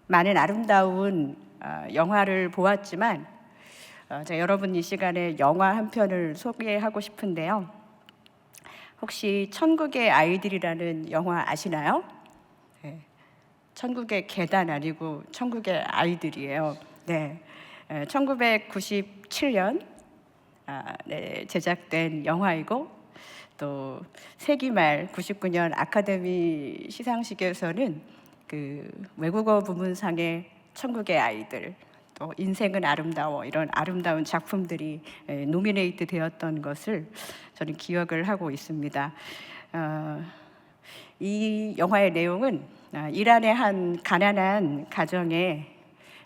많은 아름다운 영화를 보았지만 제가 여러분 이 시간에 영화 한 편을 소개하고 싶은데요. 혹시 천국의 아이들이라는 영화 아시나요? 네. 천국의 계단 아니고 천국의 아이들이에요. 네. 1997년 제작된 영화이고, 또 세기말 99년 아카데미 시상식에서는 그 외국어 부문상의 천국의 아이들, 또 인생은 아름다워, 이런 아름다운 작품들이 노미네이트 되었던 것을 저는 기억을 하고 있습니다. 이 영화의 내용은 이란의 한 가난한 가정에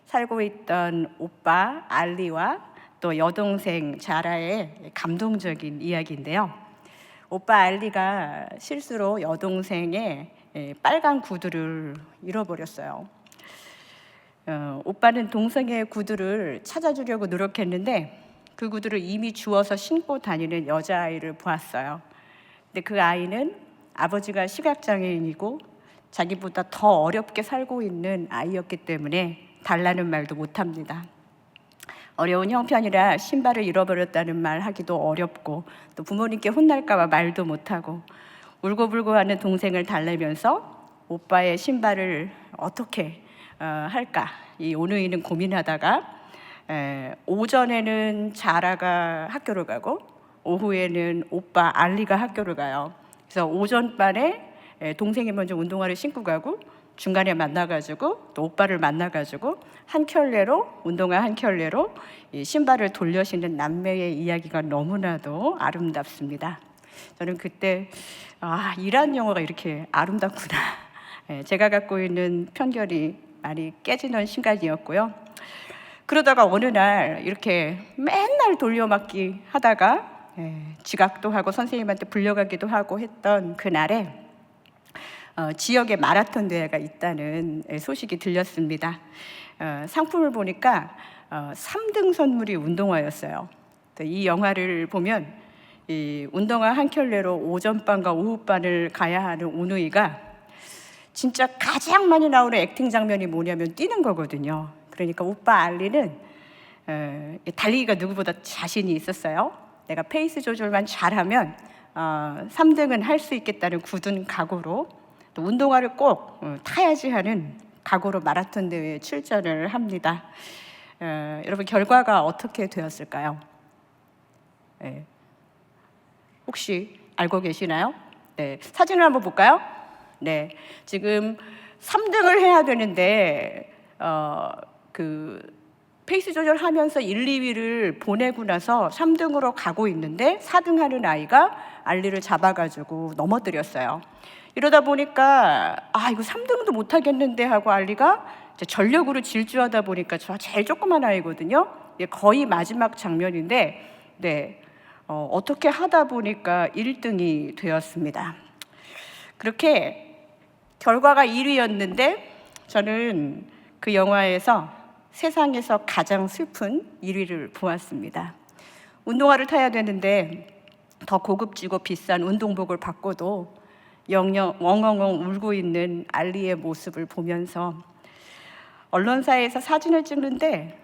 살고 있던 오빠 알리와 또 여동생 자라의 감동적인 이야기인데요. 오빠 알리가 실수로 여동생의 빨간 구두를 잃어버렸어요. 오빠는 동생의 구두를 찾아주려고 노력했는데 그 구두를 이미 주워서 신고 다니는 여자아이를 보았어요. 근데 그 아이는 아버지가 시각장애인이고 자기보다 더 어렵게 살고 있는 아이였기 때문에 달라는 말도 못합니다. 어려운 형편이라 신발을 잃어버렸다는 말 하기도 어렵고, 또 부모님께 혼날까 봐 말도 못하고 울고불고 하는 동생을 달래면서 오빠의 신발을 어떻게 할까, 이 오누이는 고민하다가 오전에는 자라가 학교를 가고 오후에는 오빠 알리가 학교를 가요. 그래서 오전반에 동생이 먼저 운동화를 신고 가고 중간에 만나가지고 또 오빠를 만나가지고 한 켤레로, 운동화 한 켤레로 이 신발을 돌려 신는 남매의 이야기가 너무나도 아름답습니다. 저는 그때 이란 영화가 이렇게 아름답구나, 제가 갖고 있는 편견이 많이 깨지는 순간이었고요. 그러다가 어느 날 이렇게 맨날 돌려막기 하다가 지각도 하고 선생님한테 불려가기도 하고 했던 그날에 지역에 마라톤 대회가 있다는 소식이 들렸습니다. 상품을 보니까 3등 선물이 운동화였어요. 이 영화를 보면 이 운동화 한 켤레로 오전반과 오후반을 가야 하는 오누이가 진짜 가장 많이 나오는 액팅 장면이 뭐냐면 뛰는 거거든요. 그러니까 오빠 알리는 달리기가 누구보다 자신이 있었어요. 내가 페이스 조절만 잘하면 3등은 할 수 있겠다는 굳은 각오로, 또 운동화를 꼭 타야지 하는 각오로 마라톤 대회에 출전을 합니다. 여러분, 결과가 어떻게 되었을까요? 혹시 알고 계시나요? 네, 사진을 한번 볼까요? 네, 지금 3등을 해야 되는데 그 페이스 조절하면서 1, 2위를 보내고 나서 3등으로 가고 있는데 4등 하는 아이가 알리를 잡아가지고 넘어뜨렸어요. 이러다 보니까 이거 3등도 못하겠는데 하고 알리가 전력으로 질주하다 보니까 저 제일 조그만 아이거든요. 거의 마지막 장면인데 어떻게 하다 보니까 1등이 되었습니다. 그렇게 결과가 1위였는데 저는 그 영화에서 세상에서 가장 슬픈 1위를 보았습니다. 운동화를 타야 되는데 더 고급지고 비싼 운동복을 받고도 영영 엉엉엉 울고 있는 알리의 모습을 보면서 언론사에서 사진을 찍는데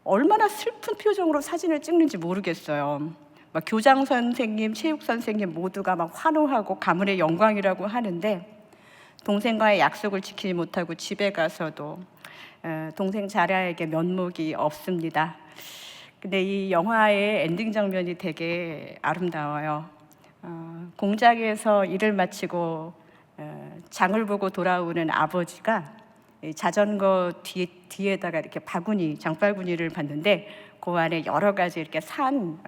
얼마나 슬픈 표정으로 사진을 찍는지 모르겠어요. 막 교장 선생님, 체육 선생님 모두가 막 환호하고 가문의 영광이라고 하는데 동생과의 약속을 지키지 못하고 집에 가서도 동생 자라에게 면목이 없습니다. 근데 이 영화의 엔딩 장면이 되게 아름다워요. 공장에서 일을 마치고 장을 보고 돌아오는 아버지가 자전거 뒤에다가 이렇게 장바구니를 봤는데 그 안에 여러 가지 이렇게 산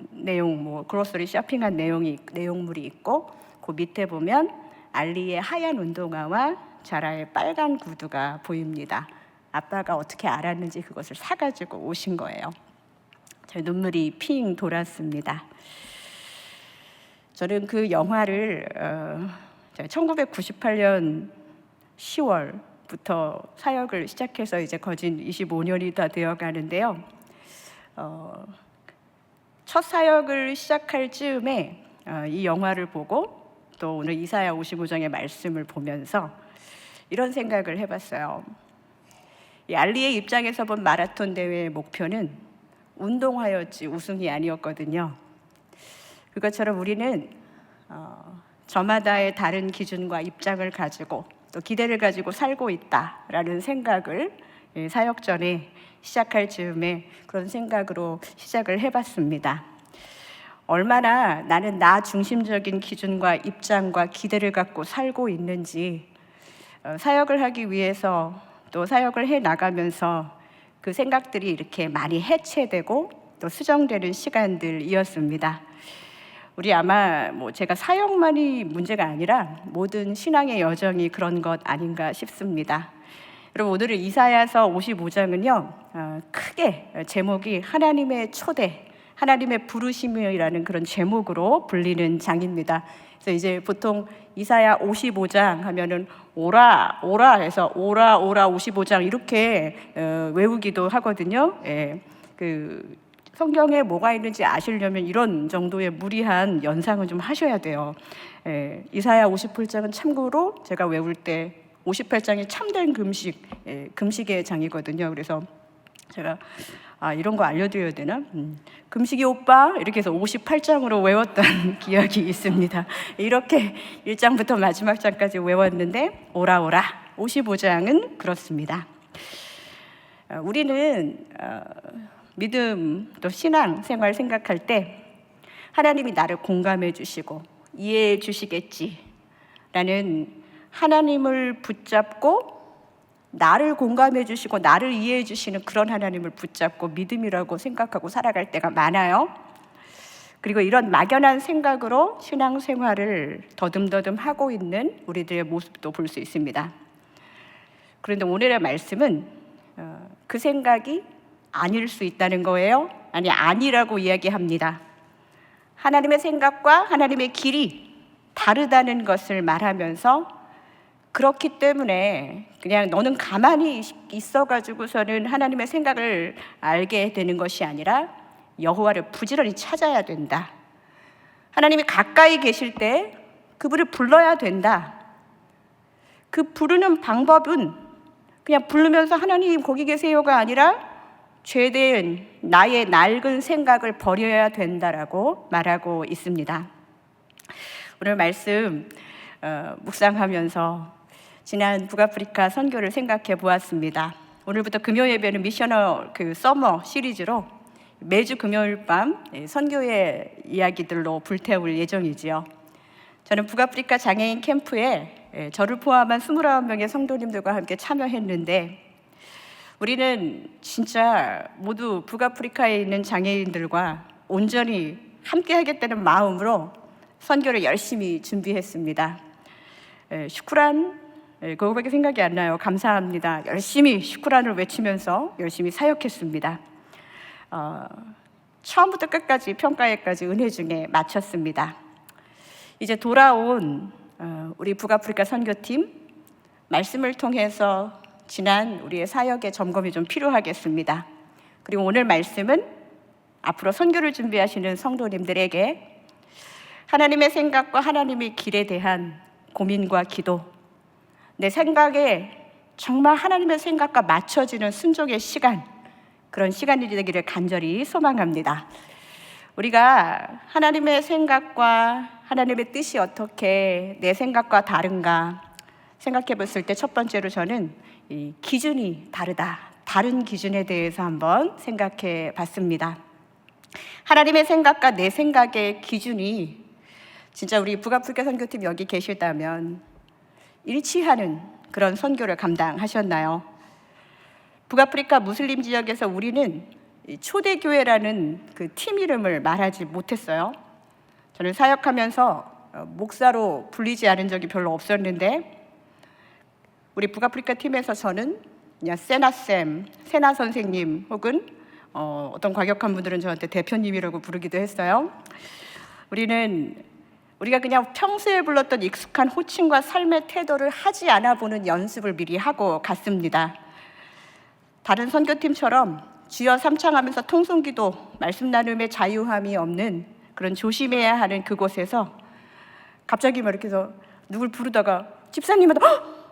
내용, 그로서리 쇼핑한 내용물이 있고, 그 밑에 보면 알리의 하얀 운동화와 자라의 빨간 구두가 보입니다. 아빠가 어떻게 알았는지 그것을 사가지고 오신 거예요. 제 눈물이 핑 돌았습니다. 저는 그 영화를 1998년 10월부터 사역을 시작해서 이제 거진 25년이 다 되어 가는데요. 첫 사역을 시작할 즈음에 이 영화를 보고 또 오늘 이사야 55장의 말씀을 보면서 이런 생각을 해봤어요. 이 알리의 입장에서 본 마라톤 대회의 목표는 운동하였지 우승이 아니었거든요. 그것처럼 우리는 저마다의 다른 기준과 입장을 가지고 또 기대를 가지고 살고 있다라는 생각을 사역 전에 시작할 즈음에 그런 생각으로 시작을 해봤습니다. 얼마나 나는 나 중심적인 기준과 입장과 기대를 갖고 살고 있는지 사역을 하기 위해서 또 사역을 해 나가면서 그 생각들이 이렇게 많이 해체되고 또 수정되는 시간들이었습니다. 우리 아마 제가 사역만이 문제가 아니라 모든 신앙의 여정이 그런 것 아닌가 싶습니다. 여러분, 오늘은 이사야서 55장은요 크게 제목이 하나님의 초대, 하나님의 부르심이라는 그런 제목으로 불리는 장입니다. 그래서 이제 보통 이사야 55장 하면은 오라 해서 오라 55장 이렇게 외우기도 하거든요. 그 성경에 뭐가 있는지 아시려면 이런 정도의 무리한 연상은 좀 하셔야 돼요. 이사야 58장은 참고로 제가 외울 때 58장이 참된 금식의 장이거든요. 그래서 제가 이런 거 알려드려야 되나? 금식이 오빠 이렇게 해서 58장으로 외웠던 기억이 있습니다. 이렇게 1장부터 마지막 장까지 외웠는데 오라 55장은 그렇습니다. 우리는 믿음 또 신앙 생활 생각할 때 하나님이 나를 공감해 주시고 이해해 주시겠지라는 하나님을 붙잡고 나를 공감해 주시고 나를 이해해 주시는 그런 하나님을 붙잡고 믿음이라고 생각하고 살아갈 때가 많아요. 그리고 이런 막연한 생각으로 신앙생활을 더듬더듬 하고 있는 우리들의 모습도 볼 수 있습니다. 그런데 오늘의 말씀은 그 생각이 아닐 수 있다는 거예요. 아니라고 이야기합니다. 하나님의 생각과 하나님의 길이 다르다는 것을 말하면서 그렇기 때문에 그냥 너는 가만히 있어가지고서는 하나님의 생각을 알게 되는 것이 아니라 여호와를 부지런히 찾아야 된다. 하나님이 가까이 계실 때 그분을 불러야 된다. 그 부르는 방법은 그냥 부르면서 하나님 거기 계세요가 아니라 죄된 나의 낡은 생각을 버려야 된다라고 말하고 있습니다. 오늘 말씀 묵상하면서 지난 북아프리카 선교를 생각해 보았습니다. 오늘부터 금요 예배는 미셔널 서머 시리즈로 매주 금요일 밤 선교의 이야기들로 불태울 예정이지요. 저는 북아프리카 장애인 캠프에 저를 포함한 29명의 성도님들과 함께 참여했는데 우리는 진짜 모두 북아프리카에 있는 장애인들과 온전히 함께 하겠다는 마음으로 선교를 열심히 준비했습니다. 슈크란, 그거밖에 생각이 안 나요. 감사합니다. 열심히 슈크란을 외치면서 열심히 사역했습니다. 처음부터 끝까지 평가회까지 은혜 중에 마쳤습니다. 이제 돌아온 우리 북아프리카 선교팀 말씀을 통해서 지난 우리의 사역의 점검이 좀 필요하겠습니다. 그리고 오늘 말씀은 앞으로 선교를 준비하시는 성도님들에게 하나님의 생각과 하나님의 길에 대한 고민과 기도, 내 생각에 정말 하나님의 생각과 맞춰지는 순종의 시간, 그런 시간이 되기를 간절히 소망합니다. 우리가 하나님의 생각과 하나님의 뜻이 어떻게 내 생각과 다른가 생각해 봤을 때 첫 번째로 저는 이 기준이 다르다, 다른 기준에 대해서 한번 생각해 봤습니다. 하나님의 생각과 내 생각의 기준이 진짜 우리 북아프리카 선교팀 여기 계시다면 일치하는 그런 선교를 감당하셨나요? 북아프리카 무슬림 지역에서 우리는 초대교회라는 그 팀 이름을 말하지 못했어요. 저는 사역하면서 목사로 불리지 않은 적이 별로 없었는데 우리 북아프리카 팀에서 저는 그냥 세나쌤, 세나 선생님 혹은 어떤 과격한 분들은 저한테 대표님이라고 부르기도 했어요. 우리가 그냥 평소에 불렀던 익숙한 호칭과 삶의 태도를 하지 않아 보는 연습을 미리 하고 갔습니다. 다른 선교팀처럼 주여 삼창하면서 통성기도, 말씀 나눔의 자유함이 없는 그런 조심해야 하는 그곳에서 갑자기 막 이렇게 해서 누굴 부르다가 집사님한테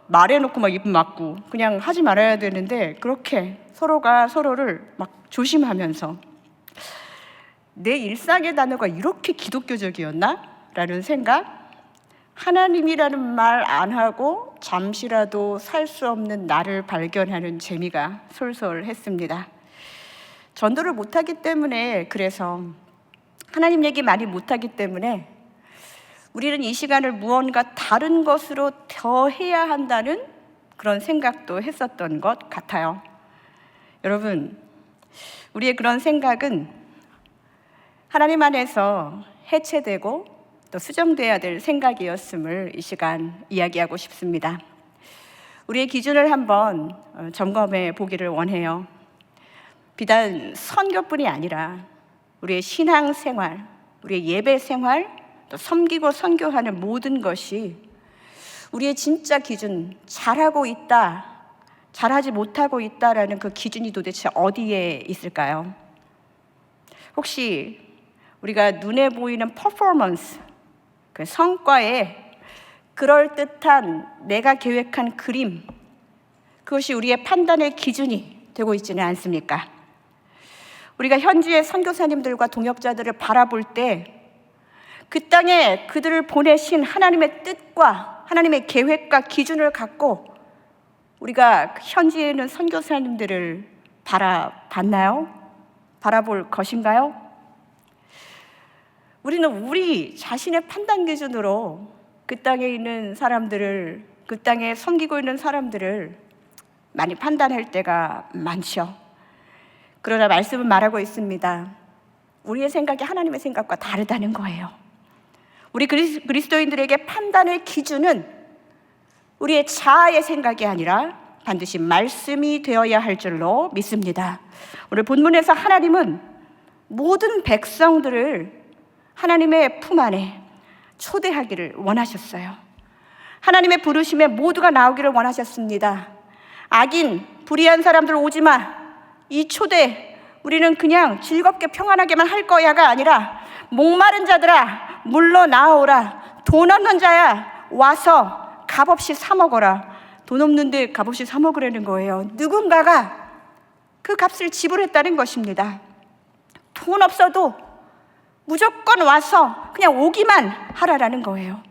말해놓고 막 입 막고 그냥 하지 말아야 되는데 그렇게 서로가 서로를 막 조심하면서 내 일상의 단어가 이렇게 기독교적이었나? 라는 생각, 하나님이라는 말 안 하고 잠시라도 살 수 없는 나를 발견하는 재미가 솔솔했습니다. 전도를 못하기 때문에, 그래서 하나님 얘기 많이 못하기 때문에 우리는 이 시간을 무언가 다른 것으로 더 해야 한다는 그런 생각도 했었던 것 같아요. 여러분, 우리의 그런 생각은 하나님 안에서 해체되고 또 수정돼야 될 생각이었음을 이 시간 이야기하고 싶습니다. 우리의 기준을 한번 점검해 보기를 원해요. 비단 선교뿐이 아니라 우리의 신앙생활, 우리의 예배생활, 또 섬기고 선교하는 모든 것이 우리의 진짜 기준, 잘하고 있다, 잘하지 못하고 있다라는 그 기준이 도대체 어디에 있을까요? 혹시 우리가 눈에 보이는 퍼포먼스, 그 성과에 그럴듯한 내가 계획한 그림, 그것이 우리의 판단의 기준이 되고 있지는 않습니까? 우리가 현지의 선교사님들과 동역자들을 바라볼 때 그 땅에 그들을 보내신 하나님의 뜻과 하나님의 계획과 기준을 갖고 우리가 현지에 있는 선교사님들을 바라봤나요? 바라볼 것인가요? 우리는 우리 자신의 판단 기준으로 그 땅에 있는 사람들을, 그 땅에 섬기고 있는 사람들을 많이 판단할 때가 많죠. 그러나 말씀은 말하고 있습니다. 우리의 생각이 하나님의 생각과 다르다는 거예요. 우리 그리스도인들에게 판단의 기준은 우리의 자아의 생각이 아니라 반드시 말씀이 되어야 할 줄로 믿습니다. 오늘 본문에서 하나님은 모든 백성들을 하나님의 품 안에 초대하기를 원하셨어요. 하나님의 부르심에 모두가 나오기를 원하셨습니다. 악인, 불의한 사람들 오지 마. 이 초대 우리는 그냥 즐겁게 평안하게만 할 거야가 아니라 목마른 자들아 물러 나오라. 돈 없는 자야 와서 값없이 사 먹어라. 돈 없는데 값없이 사 먹으라는 거예요. 누군가가 그 값을 지불했다는 것입니다. 돈 없어도 무조건 와서 그냥 오기만 하라라는 거예요.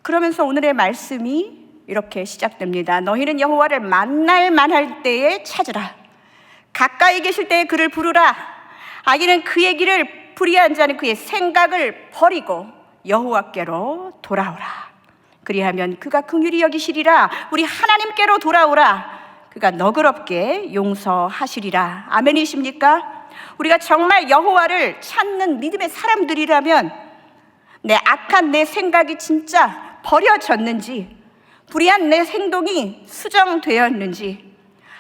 그러면서 오늘의 말씀이 이렇게 시작됩니다. 너희는 여호와를 만날 만할 때에 찾으라. 가까이 계실 때에 그를 부르라. 악인은 그의 길을, 불의한 자는 그의 생각을 버리고 여호와께로 돌아오라. 그리하면 그가 긍휼히 여기시리라. 우리 하나님께로 돌아오라. 그가 너그럽게 용서하시리라. 아멘이십니까? 우리가 정말 여호와를 찾는 믿음의 사람들이라면 내 악한 내 생각이 진짜 버려졌는지, 불의한 내 행동이 수정되었는지,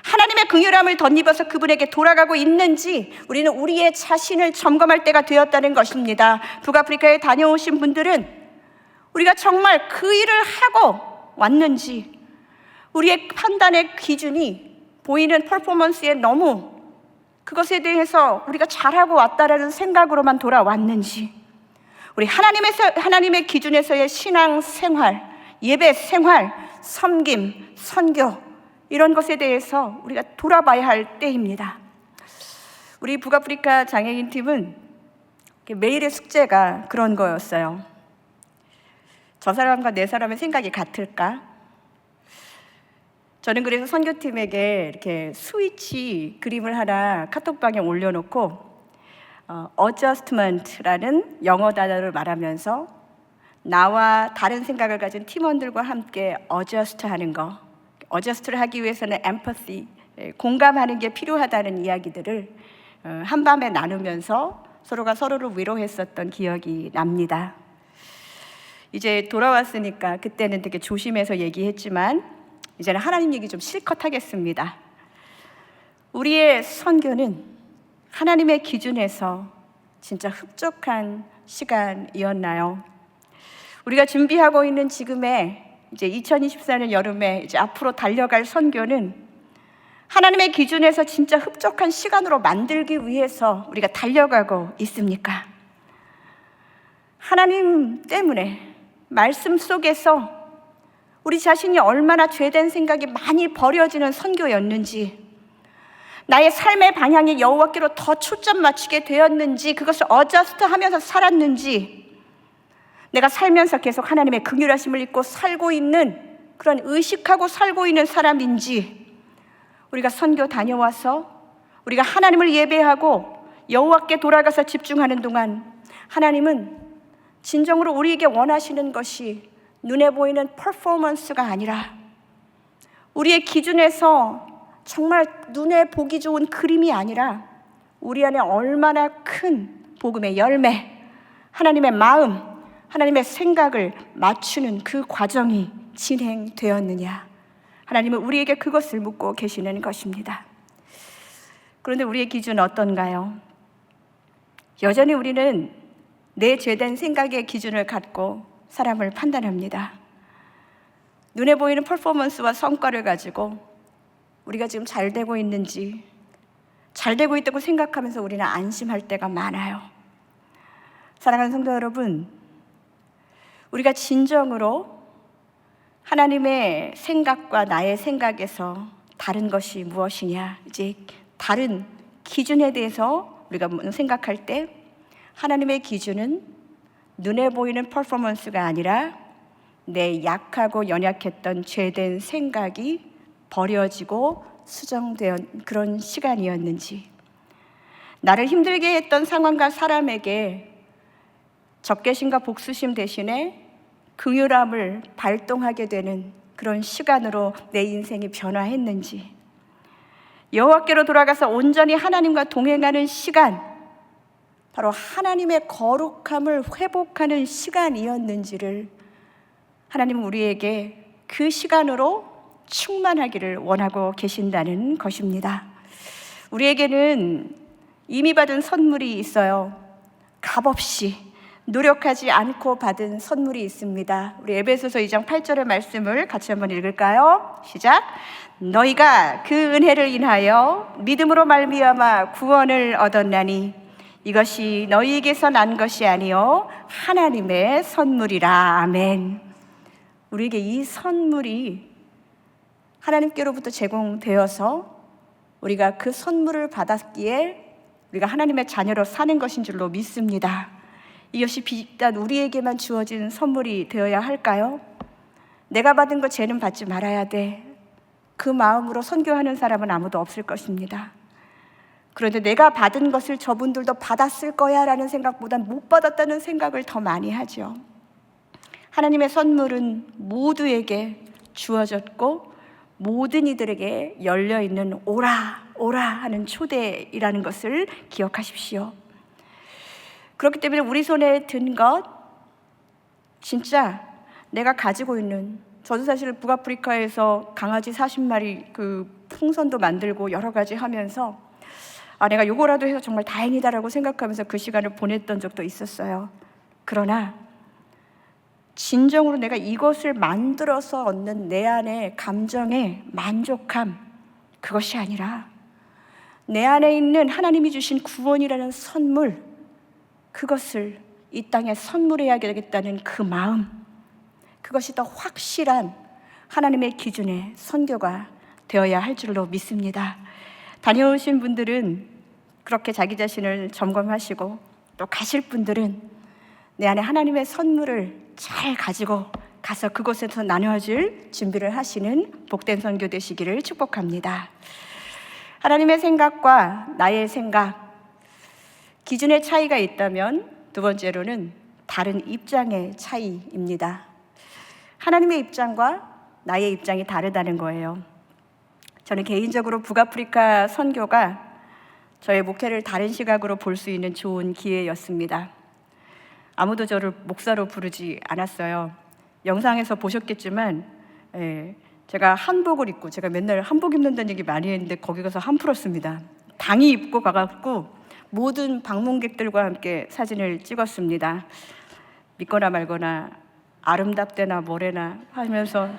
하나님의 긍휼함을 덧입어서 그분에게 돌아가고 있는지 우리는 우리의 자신을 점검할 때가 되었다는 것입니다. 북아프리카에 다녀오신 분들은 우리가 정말 그 일을 하고 왔는지, 우리의 판단의 기준이 보이는 퍼포먼스에 너무 그것에 대해서 우리가 잘하고 왔다라는 생각으로만 돌아왔는지, 우리 하나님의 기준에서의 신앙생활, 예배생활, 섬김, 선교, 이런 것에 대해서 우리가 돌아봐야 할 때입니다. 우리 북아프리카 장애인 팀은 매일의 숙제가 그런 거였어요. 저 사람과 내 사람의 생각이 같을까? 저는 그래서 선교팀에게 이렇게 스위치 그림을 하나 카톡방에 올려놓고 adjustment라는 영어 단어를 말하면서 나와 다른 생각을 가진 팀원들과 함께 adjust하는 거, 어저스트를 하기 위해서는 empathy, 공감하는 게 필요하다는 이야기들을 한밤에 나누면서 서로가 서로를 위로했었던 기억이 납니다. 이제 돌아왔으니까 그때는 되게 조심해서 얘기했지만 이제는 하나님 얘기 좀 실컷 하겠습니다. 우리의 선교는 하나님의 기준에서 진짜 흡족한 시간이었나요? 우리가 준비하고 있는 지금의 이제 2024년 여름에 이제 앞으로 달려갈 선교는 하나님의 기준에서 진짜 흡족한 시간으로 만들기 위해서 우리가 달려가고 있습니까? 하나님 때문에 말씀 속에서 우리 자신이 얼마나 죄된 생각이 많이 버려지는 선교였는지, 나의 삶의 방향이 여호와께로 더 초점 맞추게 되었는지, 그것을 어저스트하면서 살았는지, 내가 살면서 계속 하나님의 긍휼하심을 잊고 살고 있는 그런 의식하고 살고 있는 사람인지, 우리가 선교 다녀와서 우리가 하나님을 예배하고 여호와께 돌아가서 집중하는 동안 하나님은 진정으로 우리에게 원하시는 것이 눈에 보이는 퍼포먼스가 아니라 우리의 기준에서 정말 눈에 보기 좋은 그림이 아니라 우리 안에 얼마나 큰 복음의 열매, 하나님의 마음, 하나님의 생각을 맞추는 그 과정이 진행되었느냐, 하나님은 우리에게 그것을 묻고 계시는 것입니다. 그런데 우리의 기준은 어떤가요? 여전히 우리는 내 죄된 생각의 기준을 갖고 사람을 판단합니다. 눈에 보이는 퍼포먼스와 성과를 가지고 우리가 지금 잘 되고 있는지, 잘 되고 있다고 생각하면서 우리는 안심할 때가 많아요. 사랑하는 성도 여러분, 우리가 진정으로 하나님의 생각과 나의 생각에서 다른 것이 무엇이냐, 이제 다른 기준에 대해서 우리가 생각할 때 하나님의 기준은 눈에 보이는 퍼포먼스가 아니라 내 약하고 연약했던 죄된 생각이 버려지고 수정된 그런 시간이었는지, 나를 힘들게 했던 상황과 사람에게 적개심과 복수심 대신에 긍휼함을 발동하게 되는 그런 시간으로 내 인생이 변화했는지, 여호와께로 돌아가서 온전히 하나님과 동행하는 시간, 바로 하나님의 거룩함을 회복하는 시간이었는지를 하나님은 우리에게 그 시간으로 충만하기를 원하고 계신다는 것입니다. 우리에게는 이미 받은 선물이 있어요. 값없이 노력하지 않고 받은 선물이 있습니다. 우리 에베소서 2장 8절의 말씀을 같이 한번 읽을까요? 시작. 너희가 그 은혜를 인하여 믿음으로 말미암아 구원을 얻었나니 이것이 너희에게서 난 것이 아니요 하나님의 선물이라. 아멘. 우리에게 이 선물이 하나님께로부터 제공되어서 우리가 그 선물을 받았기에 우리가 하나님의 자녀로 사는 것인 줄로 믿습니다. 이것이 비단 우리에게만 주어진 선물이 되어야 할까요? 내가 받은 거 쟤는 받지 말아야 돼, 그 마음으로 선교하는 사람은 아무도 없을 것입니다. 그런데 내가 받은 것을 저분들도 받았을 거야 라는 생각보단 못 받았다는 생각을 더 많이 하죠. 하나님의 선물은 모두에게 주어졌고 모든 이들에게 열려있는 오라 오라 하는 초대이라는 것을 기억하십시오. 그렇기 때문에 우리 손에 든 것, 진짜 내가 가지고 있는, 저도 사실 북아프리카에서 강아지 40마리 그 풍선도 만들고 여러 가지 하면서 내가 요거라도 해서 정말 다행이다라고 생각하면서 그 시간을 보냈던 적도 있었어요. 그러나 진정으로 내가 이것을 만들어서 얻는 내 안의 감정의 만족함, 그것이 아니라 내 안에 있는 하나님이 주신 구원이라는 선물, 그것을 이 땅에 선물해야 되겠다는 그 마음, 그것이 더 확실한 하나님의 기준의 선교가 되어야 할 줄로 믿습니다. 다녀오신 분들은 그렇게 자기 자신을 점검하시고, 또 가실 분들은 내 안에 하나님의 선물을 잘 가지고 가서 그곳에서 나눠줄 준비를 하시는 복된 선교 되시기를 축복합니다. 하나님의 생각과 나의 생각, 기준의 차이가 있다면 두 번째로는 다른 입장의 차이입니다. 하나님의 입장과 나의 입장이 다르다는 거예요. 저는 개인적으로 북아프리카 선교가 저의 목회를 다른 시각으로 볼 수 있는 좋은 기회였습니다. 아무도 저를 목사로 부르지 않았어요. 영상에서 보셨겠지만 제가 한복을 입고, 제가 맨날 한복 입는다는 얘기 많이 했는데 거기 가서 한 풀었습니다. 당이 입고 가갖고 모든 방문객들과 함께 사진을 찍었습니다. 믿거나 말거나 아름답대나 뭐래나 하면서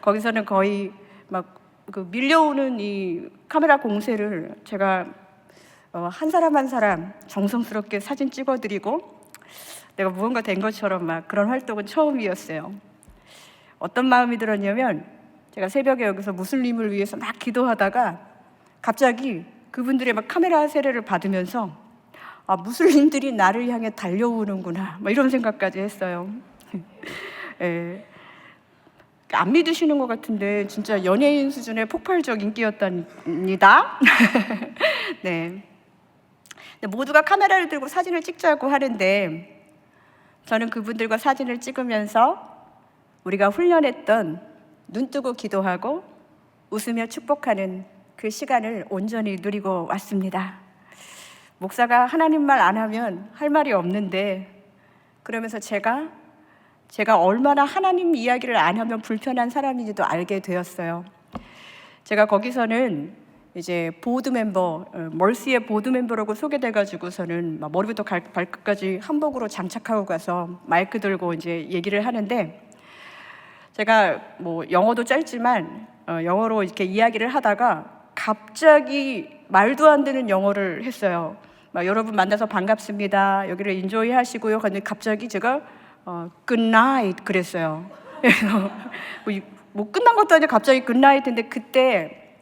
거기서는 거의 막 그 밀려오는 이 카메라 공세를 제가 한 사람 한 사람 정성스럽게 사진 찍어드리고 내가 무언가 된 것처럼 막 그런 활동은 처음이었어요. 어떤 마음이 들었냐면 제가 새벽에 여기서 무슬림을 위해서 막 기도하다가 갑자기 그분들의 막 카메라 세례를 받으면서 아, 무슬림들이 나를 향해 달려오는구나 막 이런 생각까지 했어요. 예. 안 믿으시는 것 같은데 진짜 연예인 수준의 폭발적 인기였답니다. 네. 모두가 카메라를 들고 사진을 찍자고 하는데 저는 그분들과 사진을 찍으면서 우리가 훈련했던 눈뜨고 기도하고 웃으며 축복하는 그 시간을 온전히 누리고 왔습니다. 목사가 하나님 말 안 하면 할 말이 없는데 그러면서 제가 얼마나 하나님 이야기를 안 하면 불편한 사람인지도 알게 되었어요. 제가 거기서는 이제 보드 멤버, 멀시의 보드 멤버라고 소개돼가지고서는 막 머리부터 발끝까지 한복으로 장착하고 가서 마이크 들고 이제 얘기를 하는데 제가 뭐 영어도 짧지만 영어로 이렇게 이야기를 하다가 갑자기 말도 안 되는 영어를 했어요. 막 여러분 만나서 반갑습니다. 여기를 인조이 하시고요. 근데 갑자기 제가 good night 그랬어요. 그래서 뭐 끝난 것도 아니고 갑자기 good night인데 그때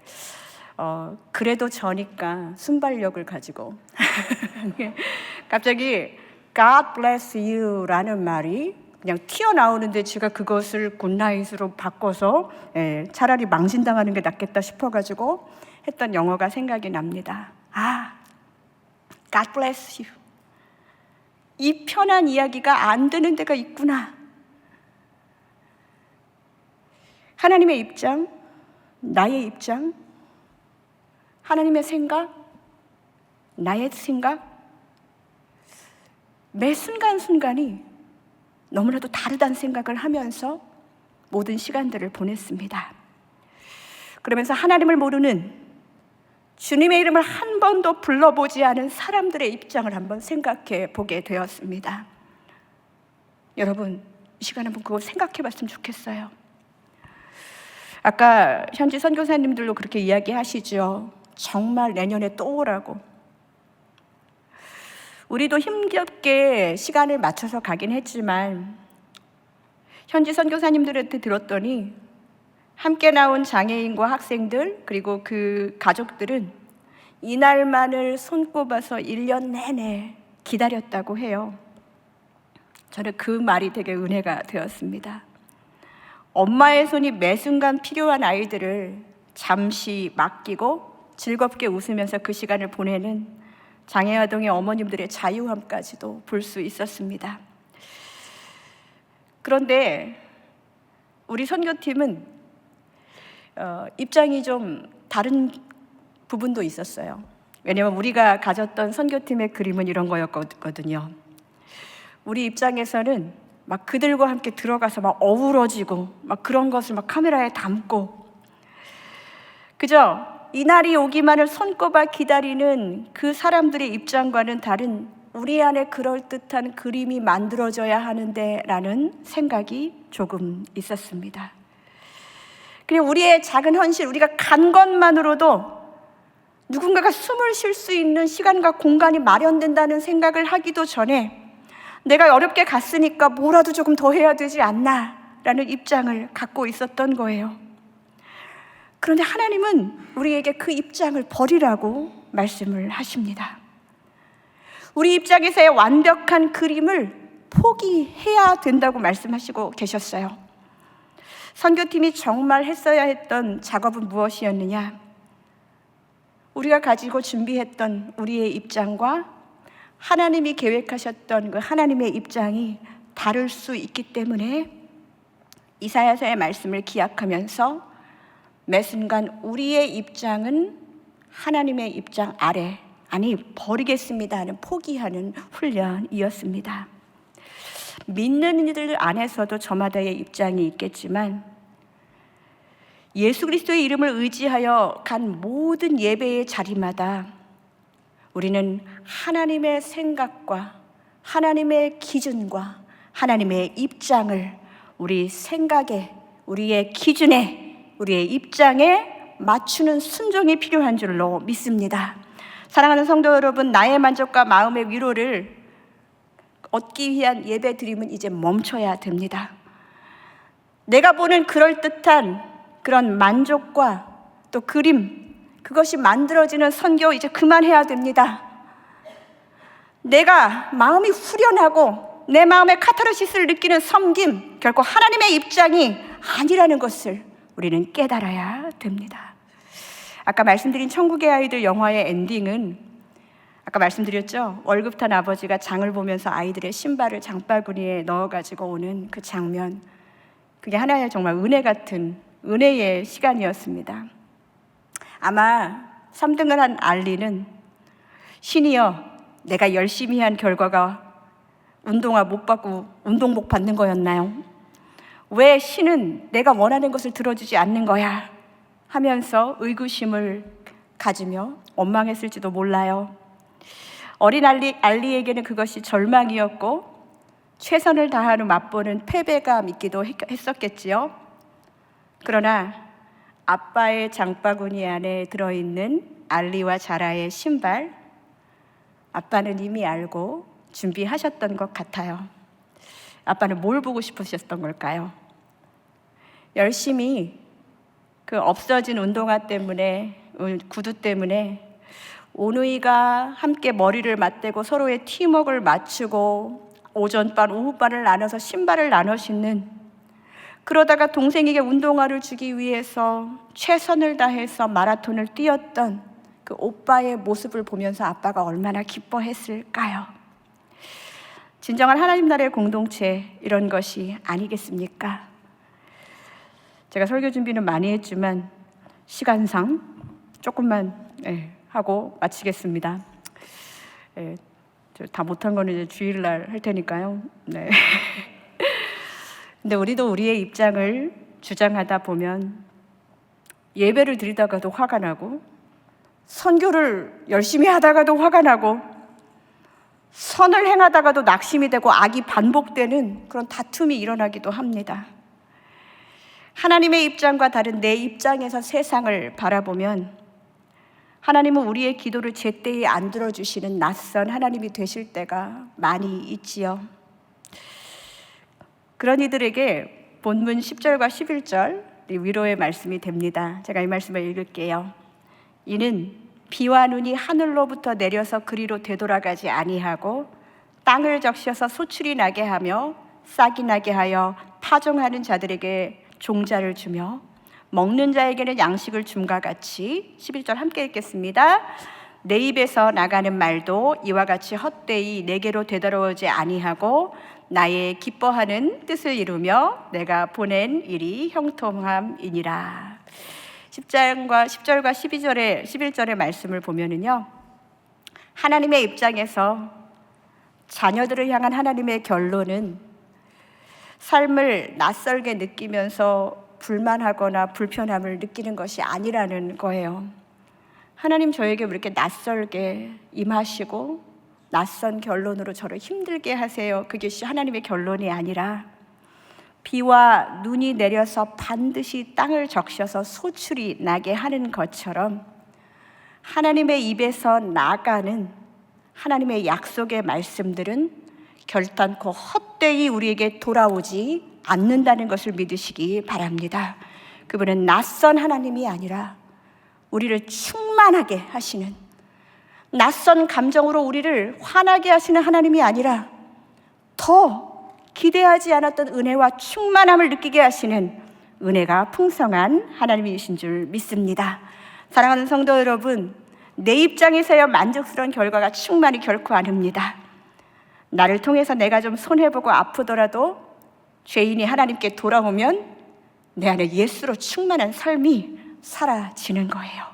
그래도 저니까 순발력을 가지고 갑자기 God bless you라는 말이 그냥 튀어나오는데 제가 그것을 굿나잇으로 바꿔서 차라리 망신당하는 게 낫겠다 싶어가지고 했던 영어가 생각이 납니다. 아, God bless you. 이 편한 이야기가 안 되는 데가 있구나. 하나님의 입장, 나의 입장, 하나님의 생각, 나의 생각, 매 순간순간이 너무나도 다르다는 생각을 하면서 모든 시간들을 보냈습니다. 그러면서 하나님을 모르는 주님의 이름을 한 번도 불러보지 않은 사람들의 입장을 한번 생각해 보게 되었습니다. 여러분, 이 시간에 한번 그거 생각해 봤으면 좋겠어요. 아까 현지 선교사님들도 그렇게 이야기하시죠. 정말 내년에 또 오라고. 우리도 힘겹게 시간을 맞춰서 가긴 했지만 현지 선교사님들한테 들었더니 함께 나온 장애인과 학생들 그리고 그 가족들은 이날만을 손꼽아서 1년 내내 기다렸다고 해요. 저는 그 말이 되게 은혜가 되었습니다. 엄마의 손이 매 순간 필요한 아이들을 잠시 맡기고 즐겁게 웃으면서 그 시간을 보내는 장애아동의 어머님들의 자유함까지도 볼 수 있었습니다. 그런데 우리 선교팀은 입장이 좀 다른 부분도 있었어요. 왜냐하면 우리가 가졌던 선교팀의 그림은 이런 거였거든요. 우리 입장에서는 막 그들과 함께 들어가서 막 어우러지고 막 그런 것을 막 카메라에 담고 그죠? 이날이 오기만을 손꼽아 기다리는 그 사람들의 입장과는 다른 우리 안에 그럴듯한 그림이 만들어져야 하는데 라는 생각이 조금 있었습니다. 그리고 우리의 작은 헌실, 우리가 간 것만으로도 누군가가 숨을 쉴 수 있는 시간과 공간이 마련된다는 생각을 하기도 전에 내가 어렵게 갔으니까 뭐라도 조금 더 해야 되지 않나 라는 입장을 갖고 있었던 거예요. 그런데 하나님은 우리에게 그 입장을 버리라고 말씀을 하십니다. 우리 입장에서의 완벽한 그림을 포기해야 된다고 말씀하시고 계셨어요. 선교팀이 정말 했어야 했던 작업은 무엇이었느냐? 우리가 가지고 준비했던 우리의 입장과 하나님이 계획하셨던 그 하나님의 입장이 다를 수 있기 때문에 이사야서의 말씀을 기약하면서 매 순간 우리의 입장은 하나님의 입장 아래, 아니 버리겠습니다 하는 포기하는 훈련이었습니다. 믿는 이들 안에서도 저마다의 입장이 있겠지만 예수 그리스도의 이름을 의지하여 간 모든 예배의 자리마다 우리는 하나님의 생각과 하나님의 기준과 하나님의 입장을 우리 생각에, 우리의 기준에, 우리의 입장에 맞추는 순종이 필요한 줄로 믿습니다. 사랑하는 성도 여러분, 나의 만족과 마음의 위로를 얻기 위한 예배 드림은 이제 멈춰야 됩니다. 내가 보는 그럴듯한 그런 만족과 또 그림, 그것이 만들어지는 선교 이제 그만해야 됩니다. 내가 마음이 후련하고 내 마음에 카타르시스를 느끼는 섬김, 결코 하나님의 입장이 아니라는 것을 우리는 깨달아야 됩니다. 아까 말씀드린 천국의 아이들 영화의 엔딩은 아까 말씀드렸죠? 월급 탄 아버지가 장을 보면서 아이들의 신발을 장바구니에 넣어가지고 오는 그 장면, 그게 하나의 정말 은혜 같은 은혜의 시간이었습니다. 아마 3등을 한 알리는 신이여, 내가 열심히 한 결과가 운동화 못 받고 운동복 받는 거였나요? 왜 신은 내가 원하는 것을 들어주지 않는 거야? 하면서 의구심을 가지며 원망했을지도 몰라요. 어린 알리에게는 그것이 절망이었고 최선을 다하는 맛보는 패배감 있기도 했었겠지요. 그러나 아빠의 장바구니 안에 들어있는 알리와 자라의 신발, 아빠는 이미 알고 준비하셨던 것 같아요. 아빠는 뭘 보고 싶으셨던 걸까요? 열심히 그 없어진 운동화 때문에, 구두 때문에 오누이가 함께 머리를 맞대고 서로의 팀워크를 맞추고 오전반, 오후반을 나눠서 신발을 나눠 신는, 그러다가 동생에게 운동화를 주기 위해서 최선을 다해서 마라톤을 뛰었던 그 오빠의 모습을 보면서 아빠가 얼마나 기뻐했을까요? 진정한 하나님 나라의 공동체, 이런 것이 아니겠습니까? 제가 설교 준비는 많이 했지만 시간상 조금만 하고 마치겠습니다. 다 못한 거는 이제 주일날 할 테니까요. 네. 근데 우리도 우리의 입장을 주장하다 보면 예배를 드리다가도 화가 나고, 선교를 열심히 하다가도 화가 나고, 선을 행하다가도 낙심이 되고 악이 반복되는 그런 다툼이 일어나기도 합니다. 하나님의 입장과 다른 내 입장에서 세상을 바라보면 하나님은 우리의 기도를 제때에 안 들어주시는 낯선 하나님이 되실 때가 많이 있지요. 그런 이들에게 본문 10절과 11절 위로의 말씀이 됩니다. 제가 이 말씀을 읽을게요. 이는 비와 눈이 하늘로부터 내려서 그리로 되돌아가지 아니하고 땅을 적셔서 소출이 나게 하며 싹이 나게 하여 파종하는 자들에게 종자를 주며 먹는 자에게는 양식을 줌과 같이. 11절 함께 읽겠습니다. 내 입에서 나가는 말도 이와 같이 헛되이 내게로 되돌아오지 아니하고 나의 기뻐하는 뜻을 이루며 내가 보낸 일이 형통함이니라. 10절과 11절의 말씀을 보면은요, 하나님의 입장에서 자녀들을 향한 하나님의 결론은 삶을 낯설게 느끼면서 불만하거나 불편함을 느끼는 것이 아니라는 거예요. 하나님 저에게 왜 이렇게 낯설게 임하시고 낯선 결론으로 저를 힘들게 하세요? 그것이 하나님의 결론이 아니라 비와 눈이 내려서 반드시 땅을 적셔서 소출이 나게 하는 것처럼 하나님의 입에서 나가는 하나님의 약속의 말씀들은 결단코 헛되이 우리에게 돌아오지 않는다는 것을 믿으시기 바랍니다. 그분은 낯선 하나님이 아니라 우리를 충만하게 하시는, 낯선 감정으로 우리를 화나게 하시는 하나님이 아니라 더 기대하지 않았던 은혜와 충만함을 느끼게 하시는 은혜가 풍성한 하나님이신 줄 믿습니다. 사랑하는 성도 여러분, 내 입장에서야 만족스러운 결과가 충만히 결코 아닙니다. 나를 통해서 내가 좀 손해보고 아프더라도 죄인이 하나님께 돌아오면 내 안에 예수로 충만한 삶이 사라지는 거예요.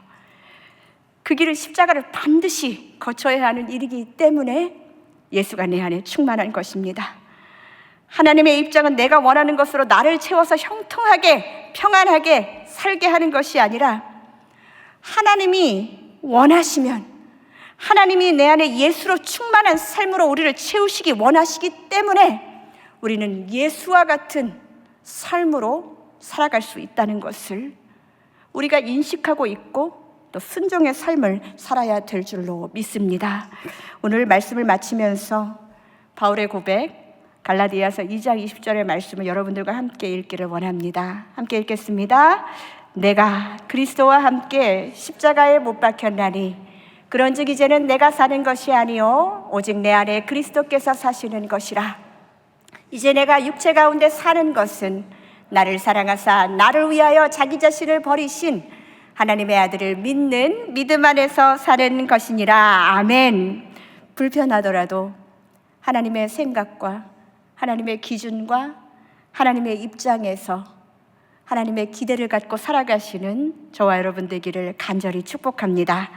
그 길을, 십자가를 반드시 거쳐야 하는 일이기 때문에 예수가 내 안에 충만한 것입니다. 하나님의 입장은 내가 원하는 것으로 나를 채워서 형통하게 평안하게 살게 하는 것이 아니라 하나님이 원하시면, 하나님이 내 안에 예수로 충만한 삶으로 우리를 채우시기 원하시기 때문에 우리는 예수와 같은 삶으로 살아갈 수 있다는 것을 우리가 인식하고 있고 또 순종의 삶을 살아야 될 줄로 믿습니다. 오늘 말씀을 마치면서 바울의 고백, 갈라디아서 2장 20절의 말씀을 여러분들과 함께 읽기를 원합니다. 함께 읽겠습니다. 내가 그리스도와 함께 십자가에 못 박혔나니 그런즉 이제는 내가 사는 것이 아니요 오직 내 안에 그리스도께서 사시는 것이라. 이제 내가 육체 가운데 사는 것은 나를 사랑하사 나를 위하여 자기 자신을 버리신 하나님의 아들을 믿는 믿음 안에서 사는 것이니라. 아멘. 불편하더라도 하나님의 생각과 하나님의 기준과 하나님의 입장에서 하나님의 기대를 갖고 살아가시는 저와 여러분 되기를 간절히 축복합니다.